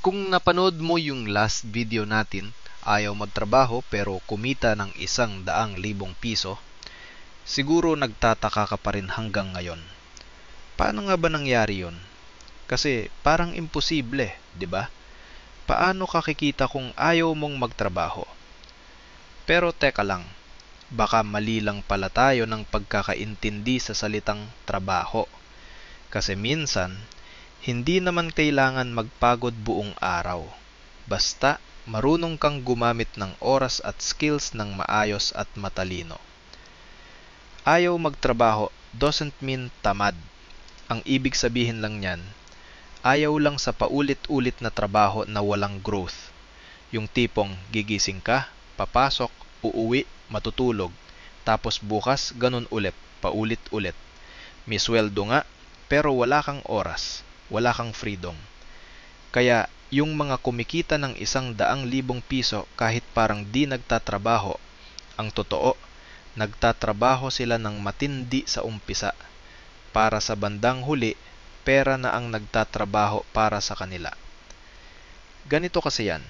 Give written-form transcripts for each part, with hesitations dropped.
Kung napanood mo yung last video natin, ayaw magtrabaho pero kumita ng 100,000 piso, siguro nagtataka ka pa rin hanggang ngayon. Paano nga ba nangyari yun? Kasi parang imposible, di ba? Paano ka kikita kung ayaw mong magtrabaho? Pero teka lang, baka mali lang pala tayo ng pagkakaintindi sa salitang trabaho. Kasi minsan, hindi naman kailangan magpagod buong araw. Basta marunong kang gumamit ng oras at skills ng maayos at matalino. Ayaw magtrabaho doesn't mean tamad. Ang ibig sabihin lang niyan, ayaw lang sa paulit-ulit na trabaho na walang growth. Yung tipong gigising ka, papasok, uuwi, matutulog, tapos bukas ganun ulit, paulit-ulit. May sweldo nga, pero wala kang oras, wala kang freedom. Kaya yung mga kumikita ng 100,000 piso kahit parang di nagtatrabaho, ang totoo, nagtatrabaho sila ng matindi sa umpisa. Para sa bandang huli, pera na ang nagtatrabaho para sa kanila. Ganito kasi yan.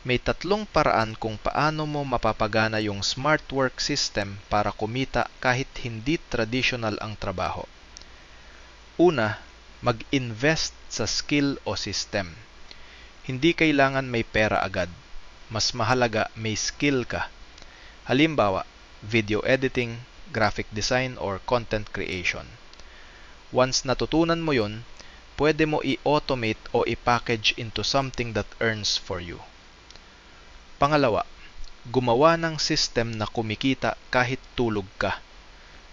May 3 paraan kung paano mo mapapagana yung smart work system para kumita kahit hindi traditional ang trabaho. Una, mag-invest sa skill o system. Hindi kailangan may pera agad. Mas mahalaga may skill ka. Halimbawa, video editing, graphic design, or content creation. Once natutunan mo yun, pwede mo i-automate o i-package into something that earns for you. Pangalawa, gumawa ng system na kumikita kahit tulog ka.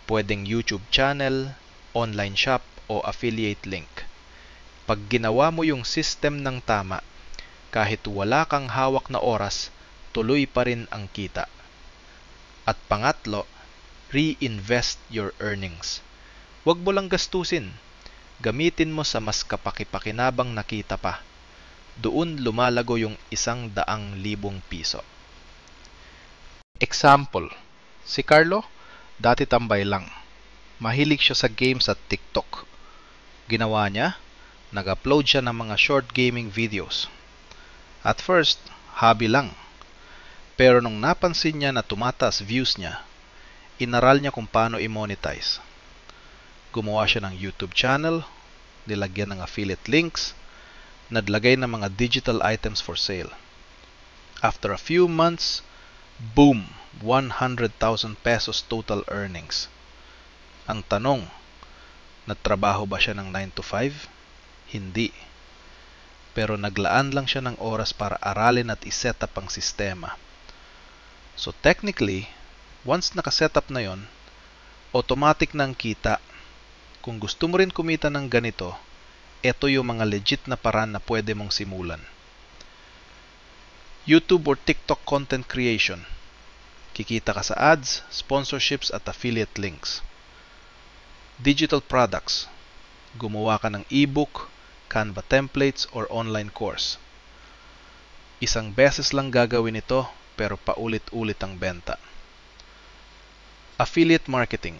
Pwedeng YouTube channel, online shop, o affiliate link. Pag ginawa mo yung system ng tama, kahit wala kang hawak na oras, tuloy pa rin ang kita. At pangatlo, reinvest your earnings. Huwag mo lang gastusin. Gamitin mo sa mas kapaki-pakinabang na kita pa. Doon lumalago yung 100,000 piso. Example, si Carlo, dati tambay lang. Mahilig siya sa games at TikTok. Ginawa niya, nag-upload siya ng mga short gaming videos. At first, hobby lang. Pero nung napansin niya na tumataas views niya, inaral niya kung paano i-monetize. Gumawa siya ng YouTube channel, nilagyan ng affiliate links, naglagay ng mga digital items for sale. After a few months, boom! 100,000 pesos total earnings. Ang tanong, nagtrabaho ba siya ng 9 to 5? Hindi. Pero naglaan lang siya ng oras para aralin at iset up ang sistema. So technically, once nakaset up na yon, automatic na ang kita. Kung gusto mo rin kumita ng ganito, ito yung mga legit na paraan na pwede mong simulan. YouTube or TikTok content creation. Kikita ka sa ads, sponsorships at affiliate links. Digital products. Gumawa ka ng ebook, Canva templates, or online course. Isang beses lang gagawin ito, pero paulit-ulit ang benta. Affiliate marketing.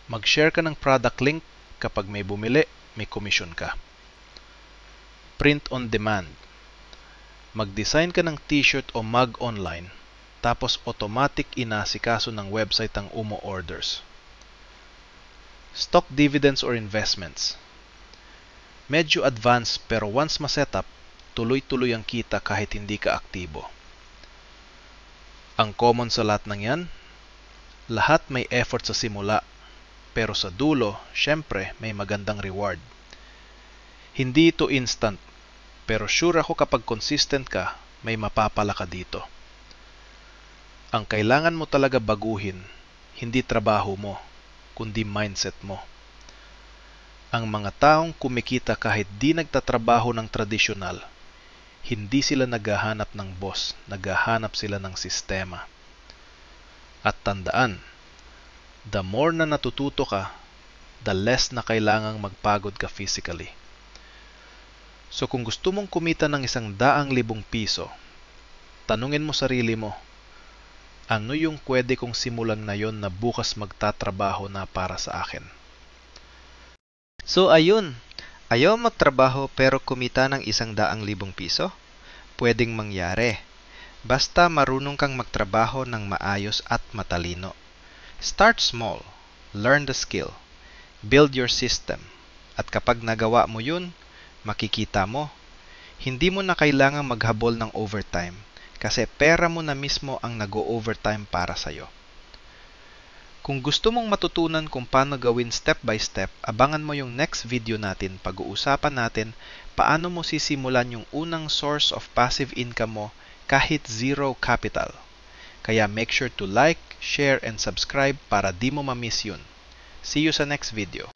Mag-share ka ng product link, kapag may bumili, may commission ka. Print on demand. Mag-design ka ng t-shirt o mug online, tapos automatic inasikaso ng website ang umo-orders. Stock dividends or investments. Medyo advanced pero once ma-setup, tuloy-tuloy ang kita kahit hindi ka aktibo. Ang common sa lahat ng yan, lahat may effort sa simula, pero sa dulo, syempre may magandang reward. Hindi ito instant, pero sure ako kapag consistent ka, may mapapala ka dito. Ang kailangan mo talaga baguhin, hindi trabaho mo, kundi mindset mo. Ang mga taong kumikita kahit di nagtatrabaho ng tradisyonal, hindi sila naghahanap ng boss, naghahanap sila ng sistema. At tandaan, the more na natututo ka, the less na kailangang magpagod ka physically. So kung gusto mong kumita ng 100,000 piso, tanungin mo sarili mo, ano yung pwede kong simulan ngayon na bukas magtatrabaho na para sa akin? So ayun, Ayaw magtrabaho pero kumita ng 100,000 piso? Pwedeng mangyari. Basta marunong kang magtrabaho ng maayos at matalino. Start small. Learn the skill. Build your system. At kapag nagawa mo yun, makikita mo, hindi mo na kailangang maghabol ng overtime kasi pera mo na mismo ang nag-o-overtime para sa'yo. Kung gusto mong matutunan kung paano gawin step by step, abangan mo yung next video natin. Pag-uusapan natin paano mo sisimulan yung unang source of passive income mo kahit zero capital. Kaya make sure to like, share, and subscribe para di mo ma-miss yun. See you sa next video.